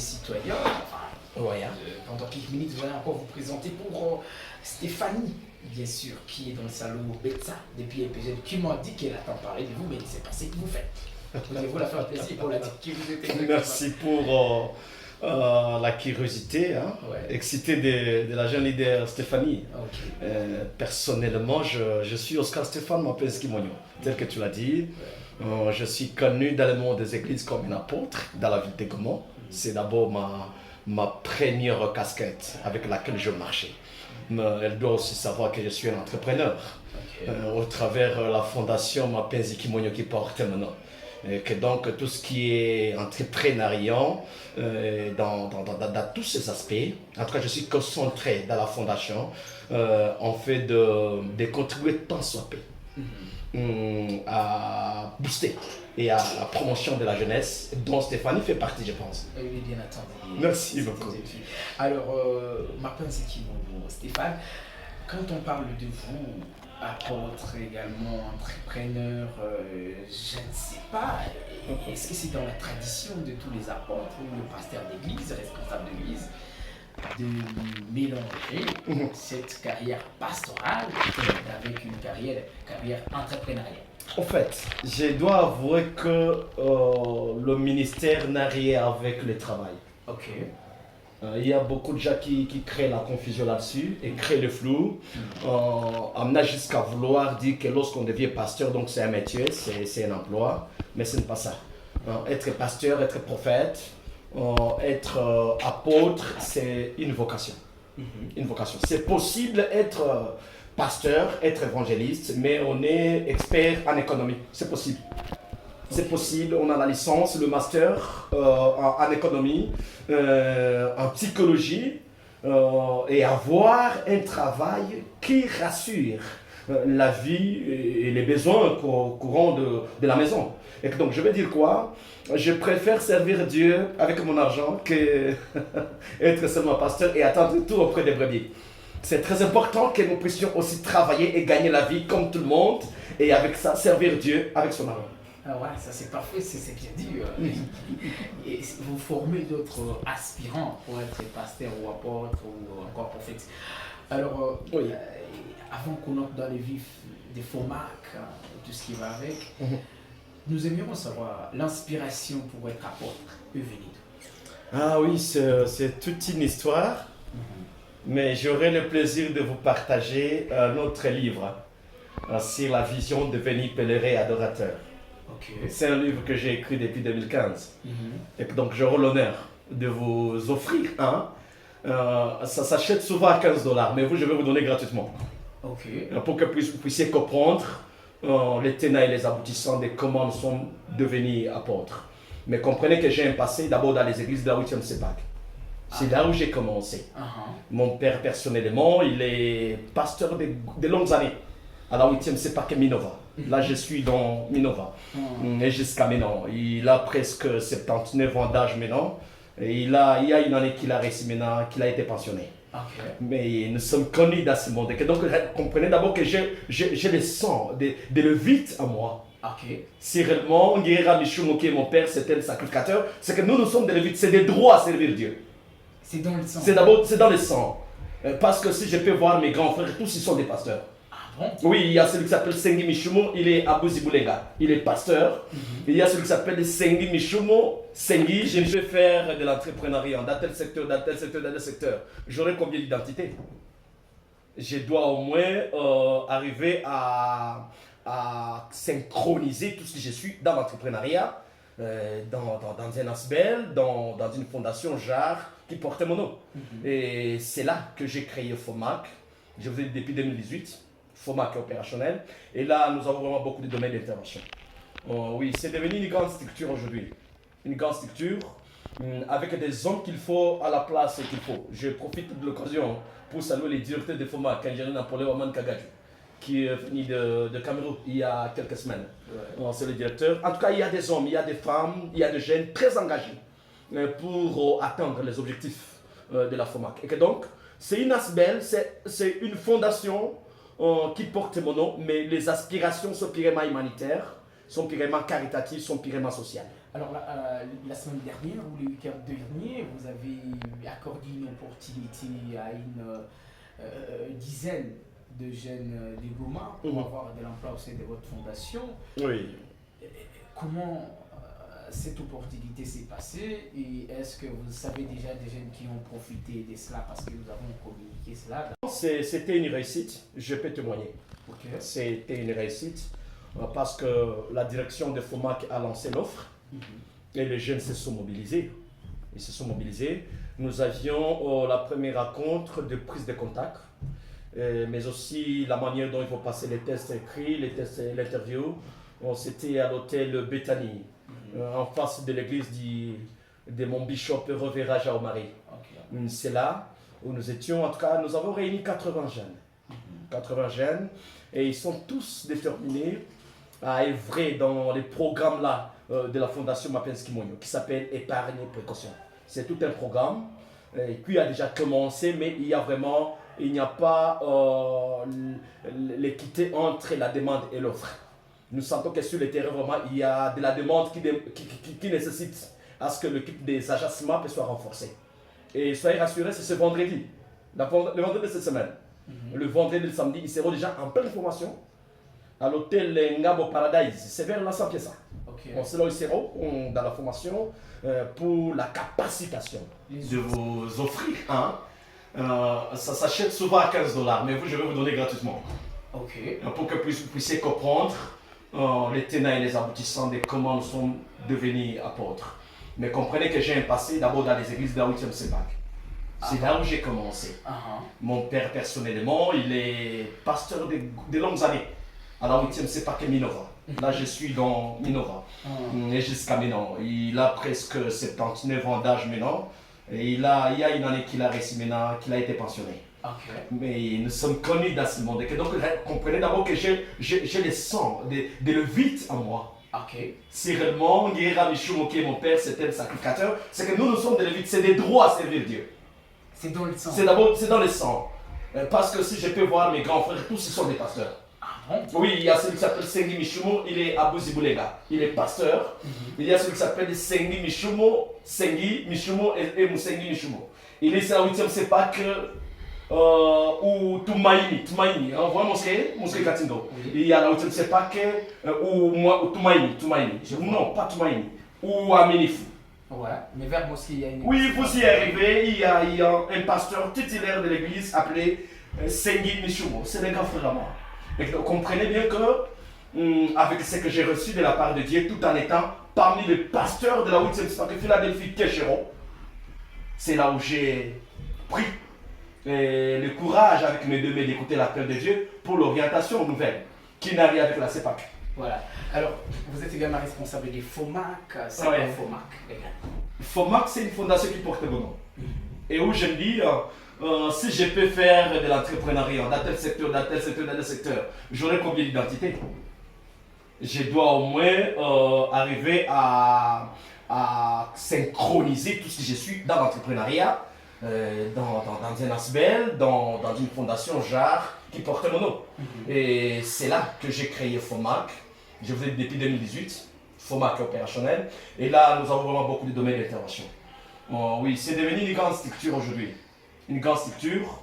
citoyens, Ouais, hein. pendant quelques minutes, vous allez encore vous présenter pour Stéphanie, bien sûr, qui est dans le salon Betsa depuis EPG, qui m'a dit qu'elle attend parler de vous, mais c'est pas ce que vous faites. Voulez-vous la faire plaisir pour la dire qui vous êtes exactement? Merci pour la curiosité, hein, Ouais. excité de la jeune leader Stéphanie. Ok. Personnellement, je suis Oscar Stéphane Mapinski Mogno, tel que tu l'as dit. Je suis connu dans le monde des églises comme un apôtre dans la ville de Gaumont. C'est d'abord ma première casquette avec laquelle je marchais. Mais elle doit aussi savoir que je suis un entrepreneur au travers la fondation Mapinski Mogno qui porte mon nom. Et que donc tout ce qui est entrepreneuriat dans tous ces aspects, en tout cas je suis concentré dans la fondation en fait de contribuer tant soit peu à booster et à la promotion de la jeunesse dont Stéphanie fait partie, je pense. Oui, bien entendu. Merci beaucoup. Alors, Mapinski Mogno, Stéphane, quand on parle de vous, apôtre également, entrepreneur, je ne sais pas, est-ce que c'est dans la tradition de tous les apôtres ou le pasteur d'église, responsable d'église, de mélanger cette carrière pastorale avec une carrière entrepreneuriale? En fait, je dois avouer que le ministère n'a rien avec le travail. Ok. Il y a beaucoup de gens qui créent la confusion là-dessus et créent le flou, amenant jusqu'à vouloir dire que lorsqu'on devient pasteur, donc c'est un métier, c'est un emploi, mais ce n'est pas ça. Être pasteur, être prophète, être apôtre, c'est une vocation. Une vocation. C'est possible être pasteur, être évangéliste, mais on est expert en économie. C'est possible. C'est possible, on a la licence, le master en économie, en psychologie, et avoir un travail qui rassure la vie et les besoins courants de la maison. Et donc je vais dire quoi? Je préfère servir Dieu avec mon argent que être seulement pasteur et attendre tout auprès des brebis. C'est très important que nous puissions aussi travailler et gagner la vie comme tout le monde, et avec ça servir Dieu avec son argent. Ah ouais, ça c'est parfait, c'est bien dit. Et vous formez d'autres aspirants pour être pasteur ou apôtre ou encore prophète. Alors, Oui. avant qu'on entre dans les vifs des FOMAC, tout ce qui va avec, nous aimerions savoir l'inspiration pour être apôtre peut venir d'où? Ah oui, c'est toute une histoire, mais j'aurai le plaisir de vous partager notre livre sur la vision de devenir pèlerin adorateur. Okay. C'est un livre que j'ai écrit depuis 2015. Et donc j'aurai l'honneur de vous offrir un. Ça s'achète souvent à $15, mais je vais vous donner gratuitement. Okay. Pour que vous puissiez comprendre les tenants et les aboutissants de comment nous sommes devenus apôtres. Mais comprenez que j'ai un passé d'abord dans les églises de la 8e CEPAC. C'est là où j'ai commencé. Mon père personnellement, il est pasteur de longues années à la 8e CEPAC Minova. Là, je suis dans Minova. Et jusqu'à maintenant, il a presque 79 ans d'âge maintenant. Et il y a une année qu'il a réussi maintenant, qu'il a été pensionné. Okay. Mais nous sommes connus dans ce monde. Et donc, comprenez d'abord que j'ai le sang de Lévite à moi. Okay. Si réellement, Guerra Michou, qui est mon père, c'était le sacrificateur, c'est que nous sommes des Lévites. C'est des droits à servir Dieu. C'est dans le sang. C'est dans le sang. Parce que si je peux voir mes grands frères, tous ils sont des pasteurs. Oui, il y a celui qui s'appelle Sengi Michumo, il est à Bouzibulenga, il est pasteur. Il y a celui qui s'appelle Sengi Michumo, Sengi, je vais faire de l'entrepreneuriat dans tel secteur, dans tel secteur, dans tel secteur. J'aurai combien d'identités? Je dois au moins arriver à synchroniser tout ce que je suis dans l'entrepreneuriat, dans un ASBEL, dans une fondation JAR qui portait mon nom. Et c'est là que j'ai créé FOMAC, je vous ai dit depuis 2018. FOMAC est opérationnel. Et là, nous avons vraiment beaucoup de domaines d'intervention. Oui, c'est devenu une grande structure aujourd'hui. Une grande structure avec des hommes qu'il faut à la place qu'il faut. Je profite de l'occasion pour saluer les directeurs de FOMAC, ingénieur Napoléon Aman Kagaju, qui est venu de Cameroun il y a quelques semaines. Ouais. C'est le directeur. En tout cas, il y a des hommes, il y a des femmes, il y a des jeunes très engagés pour atteindre les objectifs de la FOMAC. Et que donc, c'est une ASBEL, c'est une fondation qui porte mon nom, mais les aspirations sont purement humanitaires, sont purement caritatives, sont purement sociales. Alors, la semaine dernière ou le week-end dernier, vous avez accordé une opportunité à une dizaine de jeunes des Goma pour avoir de l'emploi au sein de votre fondation. Oui. Comment cette opportunité s'est passée et est-ce que vous savez déjà des jeunes qui ont profité de cela parce que nous avons communiqué cela? C'était une réussite, je peux témoigner. Ok. C'était une réussite parce que la direction de FOMAC a lancé l'offre et les jeunes se sont mobilisés. Ils se sont mobilisés. Nous avions la première rencontre de prise de contact, mais aussi la manière dont il faut passer les tests écrits, les tests, l'interview. C'était à l'hôtel Bethany, en face de l'église de mon bishop Revera Jaomari. Okay. C'est là où nous étions, en tout cas, nous avons réuni 80 jeunes. 80 jeunes, et ils sont tous déterminés à œuvrer dans les programmes là de la Fondation Mapenzi Moyo, qui s'appelle Épargne et Précaution. C'est tout un programme qui a déjà commencé, mais il n'y a pas l'équité entre la demande et l'offre. Nous sentons que sur le terrain, vraiment, il y a de la demande qui nécessite à ce que l'équipe des agences MAP soit renforcée. Et soyez rassurés, c'est ce vendredi, le vendredi de cette semaine. Le vendredi et le samedi, ils seront déjà en pleine formation à l'hôtel Ngabo Paradise. C'est vers la Saint-Piessa. Okay. C'est là où ils seront dans la formation pour la capacitation de vous offrir. Ça s'achète souvent à $15, mais je vais vous donner gratuitement. Okay. Pour que vous puissiez comprendre les tenants et les aboutissants de comment nous sommes devenus apôtres. Mais comprenez que j'ai un passé d'abord dans les églises de la 8e CEPAC. C'est là où j'ai commencé. Mon père, personnellement, il est pasteur de longues années à la 8e CEPAC et Minova. Là, je suis dans Minova. Et jusqu'à maintenant. Il a presque 79 ans d'âge maintenant. Et il y a une année qu'il a réussi maintenant, qu'il a été pensionné. Okay. Mais nous sommes connus dans ce monde. Donc, comprenez d'abord que j'ai le sang de Lévite en moi. Okay. Si réellement, Ngira Michou, qui est mon père, c'était le sacrificateur, c'est que nous sommes des Lévites, c'est des droits à servir Dieu. C'est dans le sang. C'est dans le sang. Parce que si je peux voir mes grands frères, tous ils sont des pasteurs. Ah bon? Oui, il y a celui qui s'appelle Sengi Michoumo, il est à Bouziboulega, il est pasteur. Il y a celui qui s'appelle Sengi Michoumo et Moussengi Michoumo. Il est sur la 8e CEPAC ou Tumaini, on voit mosquée Katindo. Il y a la 8e CEPAC ou Tumaini. Non, pas Tumaini. Ou à Ménifou. Ouais, mais vers mosquée, il y a une... Oui, vous y arrivez, il y a un pasteur titulaire de l'église appelé Sengi Michoumo. C'est un grand frère à moi. Et vous comprenez bien que, avec ce que j'ai reçu de la part de Dieu, tout en étant parmi les pasteurs de la 8e CEPAC de Philadelphie, Kéchéro, c'est là où j'ai pris le courage avec mes deux mains d'écouter l'appel de Dieu pour l'orientation nouvelle qui n'arrive avec la CEPAC. Voilà. Alors, vous êtes également responsable des FOMAC. C'est quoi FOMAC? FOMAC, c'est une fondation qui porte mon nom. Et où je me dis, si je peux faire de l'entrepreneuriat dans tel secteur, dans tel secteur, j'aurai combien d'identités? Je dois au moins arriver à synchroniser tout ce que je suis dans l'entrepreneuriat, dans un ASBEL, dans une fondation JAR qui porte mon nom. Et c'est là que j'ai créé FOMAC. Je vous ai dit depuis 2018, FOMAC opérationnel. Et là, nous avons vraiment beaucoup de domaines d'intervention. Oui, c'est devenu une grande structure aujourd'hui. Une grande structure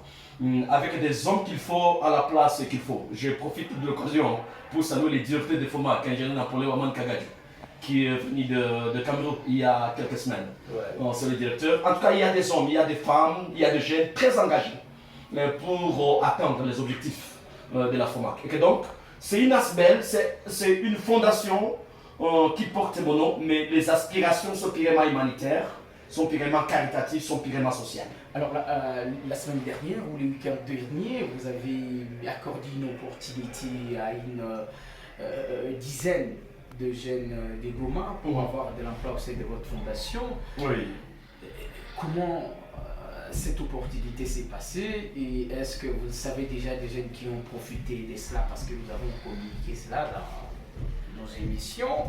avec des hommes qu'il faut à la place qu'il faut. Je profite de l'occasion pour saluer les directeurs de FOMAC, ingénieur Napoléon Aman Kagadi, qui est venu de Cameroun il y a quelques semaines. Ouais. C'est le directeur. En tout cas, il y a des hommes, il y a des femmes, il y a des jeunes très engagés pour atteindre les objectifs de la FOMAC. Et que donc, c'est une ASBEL, c'est une fondation qui porte mon nom, mais les aspirations sont purement humanitaires, sont purement caritatives, sont purement sociales. Alors, la semaine dernière ou le week-end dernier, vous avez accordé une opportunité à une dizaine de jeunes des Goma pour avoir de l'emploi au sein de votre fondation. Oui. Comment cette opportunité s'est passée et est-ce que vous savez déjà des jeunes qui ont profité de cela parce que nous avons communiqué cela dans nos émissions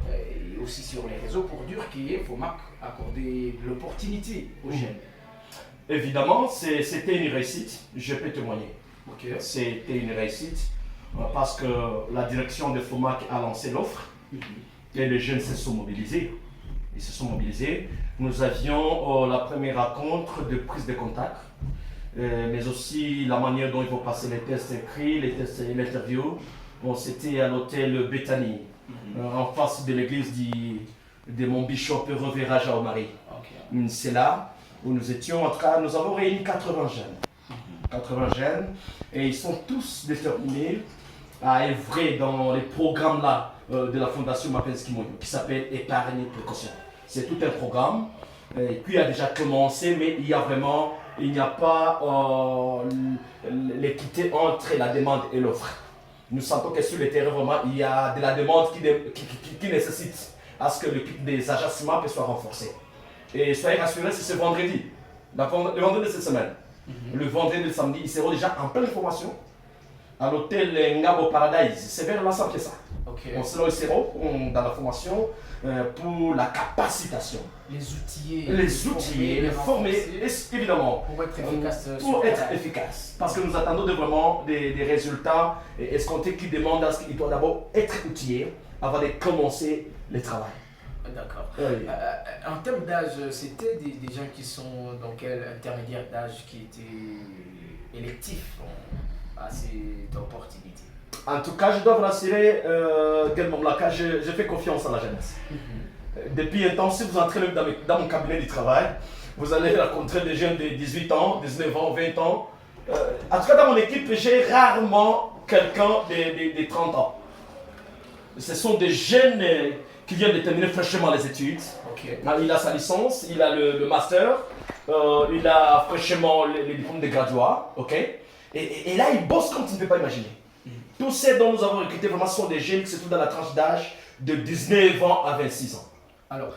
et aussi sur les réseaux pour dire qu'il faut accorder l'opportunité aux jeunes? Évidemment, c'était une réussite, je peux témoigner. Okay. C'était une réussite parce que la direction de FOMAC a lancé l'offre Et les jeunes se sont mobilisés. Ils se sont mobilisés. Nous avions la première rencontre de prise de contact, mais aussi la manière dont il faut passer les tests écrits, les tests et l'interview. Bon, c'était à l'hôtel Bethany, en face de l'église de mon bishop Revera Jao-Marie. Okay. C'est là où nous étions, en tout cas, nous avons réuni 80 jeunes. 80 jeunes, et ils sont tous déterminés à œuvrer dans les programmes là de la Fondation Mapenzi Moyo, qui s'appelle Épargne Précaution. C'est tout un programme qui a déjà commencé, mais il n'y a pas l'équité entre la demande et l'offre. Nous sentons que sur le terrain, vraiment, il y a de la demande qui nécessite à ce que l'équipe des agences soit renforcée. Et soyez rassurés, c'est ce vendredi, le vendredi de cette semaine. Le vendredi et le samedi, ils seront déjà en pleine formation à l'hôtel Ngabo Paradise. C'est vers l'ensemble de ça. Okay. Ils seront dans la formation pour la capacitation. Les outils, les former, évidemment. Pour être efficace. Pour être efficace. Parce que nous attendons vraiment des résultats escomptés qui demandent à ce qu'il doit d'abord être outillé avant de commencer le travail. D'accord. Oui. En termes d'âge, c'était des gens qui sont dans quel intermédiaire d'âge qui étaient électifs à cette opportunité? En tout cas, je dois vous rassurer, je fais confiance à la jeunesse. Depuis un temps, si vous entrez même dans mon cabinet de travail, vous allez rencontrer des jeunes de 18 ans, 19 ans, 20 ans. En tout cas, dans mon équipe, j'ai rarement quelqu'un de 30 ans. Ce sont des jeunes qui vient de terminer fraîchement les études. Okay. Il a sa licence, il a le master, il a fraîchement les diplômes de graduat, ok? Et là, il bosse comme tu ne peux pas imaginer. Tous ceux dont nous avons recruté vraiment sont des jeunes qui se trouvent dans la tranche d'âge de 19 ans à 26 ans. Alors,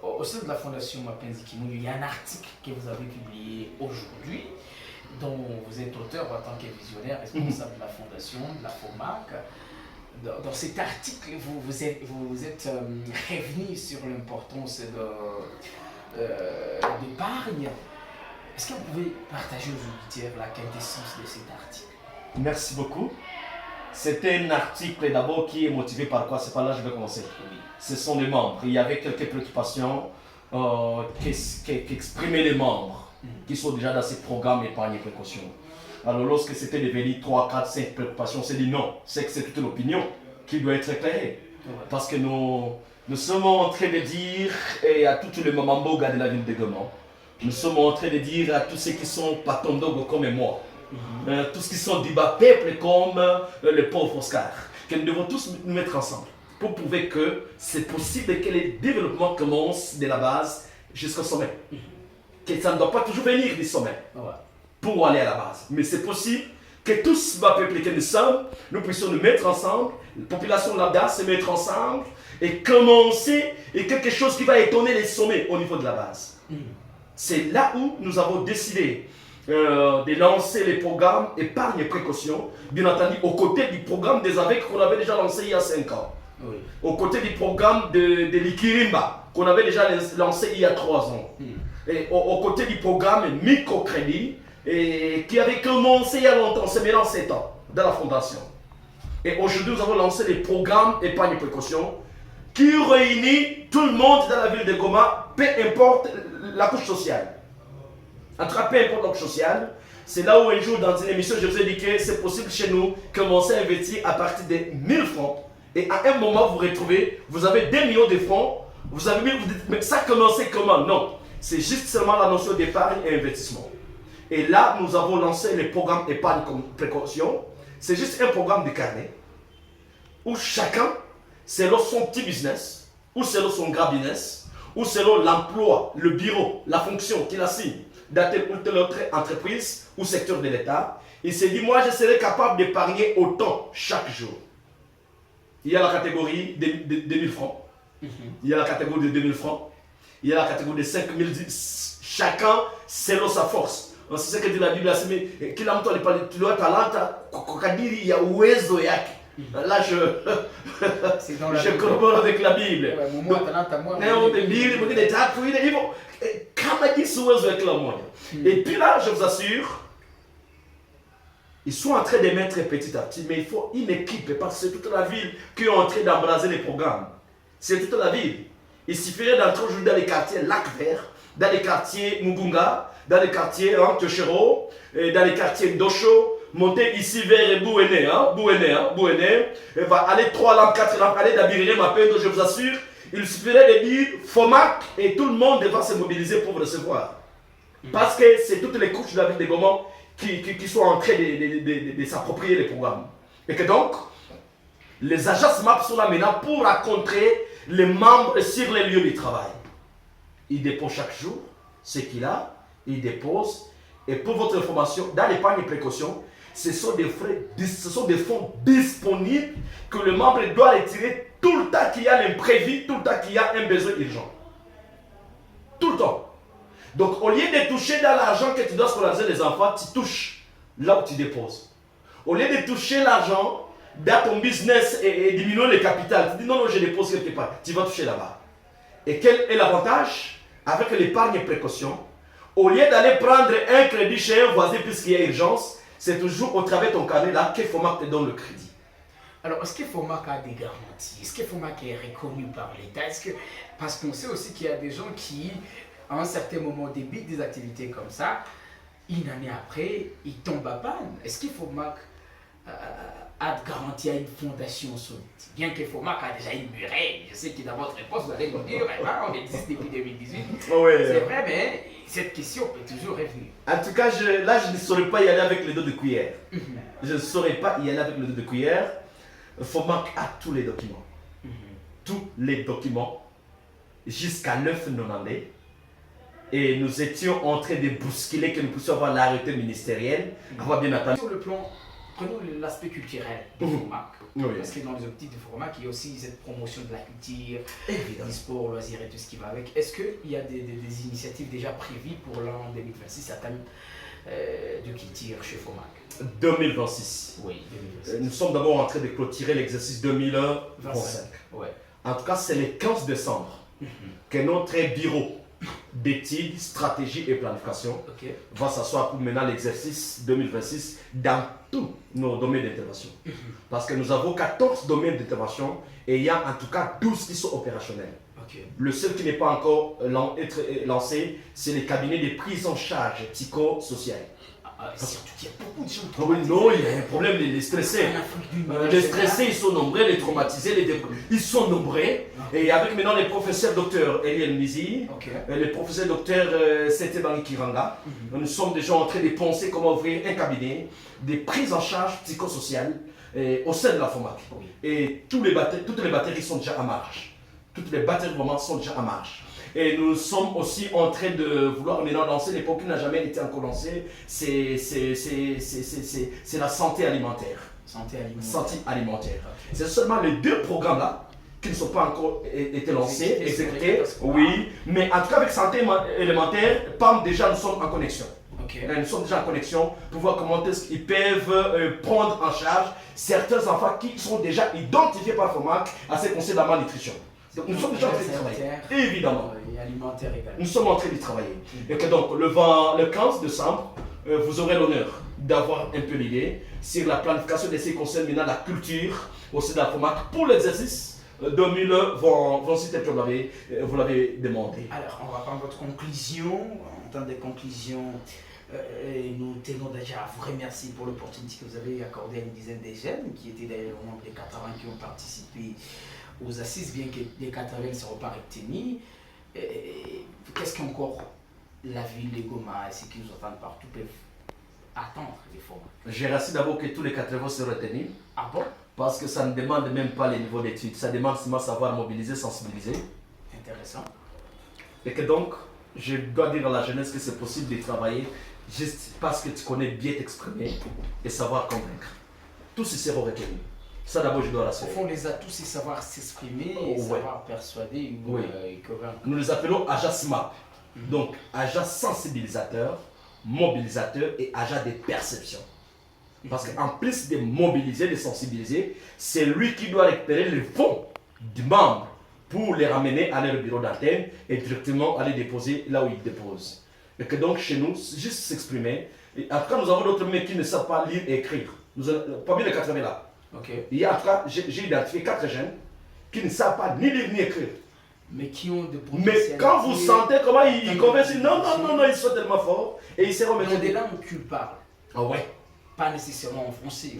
au sein de la Fondation Mapenzi Moyo, il y a un article que vous avez publié aujourd'hui, dont vous êtes auteur en tant que visionnaire, responsable de la Fondation, de la FOMAC. Dans cet article, vous êtes revenu sur l'importance d'épargne. Est-ce que vous pouvez partager aux auditeurs la quintessence de cet article? Merci beaucoup. C'était un article d'abord qui est motivé par quoi? C'est par là que je vais commencer. Oui. Ce sont les membres. Il y avait quelques préoccupations qu'exprimaient les membres qui sont déjà dans ces programmes épargne et précaution. Alors lorsque c'était devenu 3, 4, 5 préoccupations, on s'est dit non, c'est que c'est toute l'opinion qui doit être éclairée. Ouais. Parce que nous sommes en train de dire à tous les mamamboga de la ville de Goma, nous sommes en train de dire à tous ceux qui sont patondogo comme moi, tous ceux qui sont du bas peuple comme le pauvre Oscar, que nous devons tous nous mettre ensemble pour prouver que c'est possible que le développement commence de la base jusqu'au sommet. Que ça ne doit pas toujours venir du sommet. Ouais. Pour aller à la base. Mais c'est possible que tous les peuples que nous sommes, nous puissions nous mettre ensemble, la population lambda se mettre ensemble et commencer et quelque chose qui va étonner les sommets au niveau de la base. C'est là où nous avons décidé de lancer les programmes épargne et précaution, bien entendu aux côtés du programme des AVEC qu'on avait déjà lancé il y a 5 ans. Oui. Aux côtés du programme de l'Ikirimba qu'on avait déjà lancé il y a 3 ans. Et aux côtés du programme microcrédit qui avait commencé il y a longtemps, c'est maintenant 7 ans, dans la fondation. Et aujourd'hui, nous avons lancé les programmes épargne et précaution qui réunit tout le monde dans la ville de Goma, peu importe la couche sociale. En tout cas, peu importe la couche sociale, c'est là où un jour dans une émission, je vous ai dit que c'est possible chez nous commencer à investir à partir de 1000 francs. Et à un moment, vous retrouvez, vous avez 2 millions de francs, vous avez mis, vous dites, mais ça a commencé comment? Non, c'est juste seulement la notion d'épargne et investissement. Et là, nous avons lancé le programme épargne comme précaution. C'est juste un programme de carnet où chacun, selon son petit business, ou selon son grand business, ou selon l'emploi, le bureau, la fonction qu'il assigne dans telle ou telle autre entreprise ou secteur de l'État, il s'est dit, moi, je serai capable d'épargner autant chaque jour. Il y a la catégorie de 2000 francs. Il y a la catégorie de 2000 francs. Il y a la catégorie de 5000. Chacun selon sa force. C'est ce que dit la Bible. Kila mtu alipatiwa talanta kwa kadiri ya uwezo yake. Là, je corrobore avec la Bible. Et puis là, je vous assure, ils sont en train de mettre petit à petit, mais il faut une équipe parce que c'est toute la ville qui est en train d'embraser les programmes. c'est toute la ville. Il suffirait d'entrer aujourd'hui dans les quartiers Lac Vert, dans les quartiers Mugunga, dans les quartiers Tochero, dans les quartiers Ndosho, monter ici vers Bouéné, et va aller 3 lampes, 4 lampes, aller d'Abiré, Mapendo, je vous assure, il suffirait de dire FOMAC et tout le monde va se mobiliser pour recevoir. Parce que c'est toutes les couches de la ville de Goma qui sont en train de s'approprier les programmes. Et que donc, les agences MAP sont là maintenant pour rencontrer les membres sur les lieux de travail. Ils déposent chaque jour ce qu'il a, ils déposent. Et pour votre information, dans l'épargne précaution, ce sont des fonds disponibles que le membre doit retirer tout le temps qu'il y a l'imprévu, tout le temps qu'il y a un besoin urgent. Tout le temps. Donc, au lieu de toucher dans l'argent que tu dois scolariser les enfants, tu touches là où tu déposes. Au lieu de toucher l'argent dans ton business et diminuer le capital, tu dis non, je dépose quelque part, tu vas toucher là-bas. Et quel est l'avantage? Avec l'épargne précaution, au lieu d'aller prendre un crédit chez un voisin puisqu'il y a urgence, c'est toujours au travers de ton carnet là que FOMAC te donne le crédit. Alors, est-ce que FOMAC a des garanties? Est-ce que FOMAC est reconnu par l'État? Parce qu'on sait aussi qu'il y a des gens qui, à un certain moment, débutent des activités comme ça, une année après, ils tombent à panne. Est-ce que FOMAC a garanti à une fondation solide? Bien que FOMAC a déjà inauguré, je sais que dans votre réponse, vous allez nous dire, on existe depuis 2018. C'est vrai, mais cette question peut toujours revenir. En tout cas, là, je ne saurais pas y aller avec le dos de cuillère. Je ne saurais pas y aller avec le dos de cuillère. FOMAC a tous les documents. Tous les documents, jusqu'à 9,90. Et nous étions en train de bousculer que nous puissions avoir l'arrêté ministériel. Avoir bien attendu. Sur le plan, prenons l'aspect culturel de FOMAC. Oui. Parce que dans les optiques de FOMAC, il y a aussi cette promotion de la culture, du sport, loisirs et tout ce qui va avec. Est-ce qu'il y a des initiatives déjà prévues pour l'an 2026 à thème de culture chez FOMAC? 2026. Oui, 2026. Nous sommes d'abord en train de clôturer l'exercice 2025. Ouais. En tout cas, c'est le 15 décembre que notre bureau d'études, stratégie et planification va s'asseoir pour mener l'exercice 2026 dans tous nos domaines d'intervention. Parce que nous avons 14 domaines d'intervention et il y a en tout cas 12 qui sont opérationnels. Le seul qui n'est pas encore lancé, c'est le cabinet de prise en charge psychosociale. Surtout qu'il y a beaucoup de gens non, il y a un problème, les stressés. Les stressés, ils sont nombreux, les traumatisés, ils sont nombreux. Et avec maintenant les professeurs docteur Eliel Mizi, le professeur docteur Setebani Kiranga, nous sommes déjà en train de penser comment ouvrir un cabinet de prise en charge psychosociale au sein de la FOMAC. Et toutes les batteries sont déjà en marche. Toutes les batteries vraiment sont déjà en marche. Et nous sommes aussi en train de vouloir maintenant lancer, l'époque qui n'a jamais été encore lancée, c'est la santé alimentaire. Santé alimentaire. C'est seulement les 2 programmes-là qui ne sont pas encore été lancés, exécutés. Oui, mais en tout cas avec santé alimentaire, PAM déjà nous sommes en connexion. Nous sommes déjà en connexion pour voir comment est-ce qu'ils peuvent prendre en charge certains enfants qui sont déjà identifiés par FOMAC à ces conseils de la malnutrition. Donc nous sommes déjà en train de travailler, évidemment. Et alimentaire également. Nous sommes en train de travailler. Et que donc le 15 décembre, vous aurez l'honneur d'avoir un peu l'idée sur la planification de ce qui concerne maintenant la culture au sein de la FOMAC pour l'exercice 2026 tel que vous l'avez demandé. Alors, on va prendre votre conclusion. En temps de conclusion, nous tenons déjà à vous remercier pour l'opportunité que vous avez accordée à une dizaine de jeunes qui étaient d'ailleurs au nombre de 80 qui ont participé aux assises, bien que les 80 ne seront pas retenus. Qu'est-ce qu'encore la ville de Goma et ceux qui nous entendent partout peuvent attendre des FOMAC? Je rassure d'abord que tous les 80 seront retenus. Ah bon? Parce que ça ne demande même pas les niveaux d'études, ça demande seulement savoir mobiliser, sensibiliser. Intéressant. Et que donc, je dois dire à la jeunesse que c'est possible de travailler juste parce que tu connais bien t'exprimer et savoir convaincre. Tous ils seront retenus. Ça d'abord je dois rassurer. Au fond, les atouts, c'est savoir s'exprimer et savoir persuader ou convaincre. Nous les appelons agents SMAP. Donc, agents sensibilisateurs, mobilisateurs et agents de perception. Parce qu'en plus de mobiliser, de sensibiliser, c'est lui qui doit récupérer les fonds du membre pour les ramener à leur bureau d'antenne et directement aller déposer là où ils déposent. Et que donc chez nous, juste s'exprimer. En tout cas, nous avons d'autres mecs qui ne savent pas lire et écrire. Parmi les 80 là. Il y a en tout cas, j'ai identifié 4 jeunes qui ne savent pas ni lire ni écrire. Mais qui ont de Mais quand vous sentez comment ils convainquent, non, ils sont tellement forts et ils seront maintenant. des langues qu'ils parlent. Ah ouais. Pas nécessairement en français.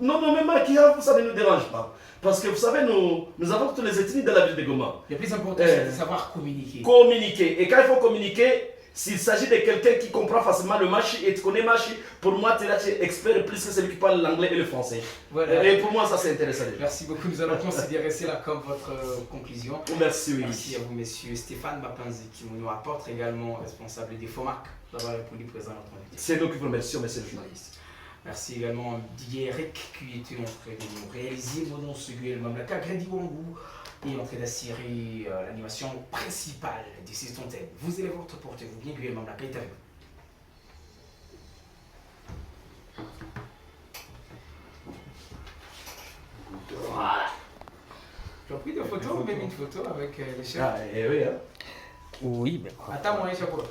Non, même à Kiev, ça ne nous dérange pas. Parce que vous savez, nous avons toutes les ethnies de la ville de Goma. Le plus important, c'est de savoir communiquer. Communiquer. Et quand il faut communiquer, s'il s'agit de quelqu'un qui comprend facilement le machi et tu connais machi, pour moi, tu es expert plus que celui qui parle l'anglais et le français. Voilà. Et pour moi, ça c'est intéressant. Merci beaucoup. Nous allons considérer cela comme votre conclusion. Merci, oui. Merci à vous, messieurs. Stéphane Mapanzi, qui nous apporte également responsable des FOMAC, d'avoir répondu présent à notre invitation. C'est nous qui vous remercions, monsieur le journaliste. Merci également à Didier Eric qui était en train de nous réaliser mon nom Seguel Mamlaka Gredi Wangou et en train d'assurer l'animation principale de ces antennes. Vous allez votre portez-vous bien, Guel Mamlaka est avec vous. Voilà. J'ai pris des photos, même une photo avec les chefs. Ah, et oui, hein. Oui, mais... Attends, mon chapeau.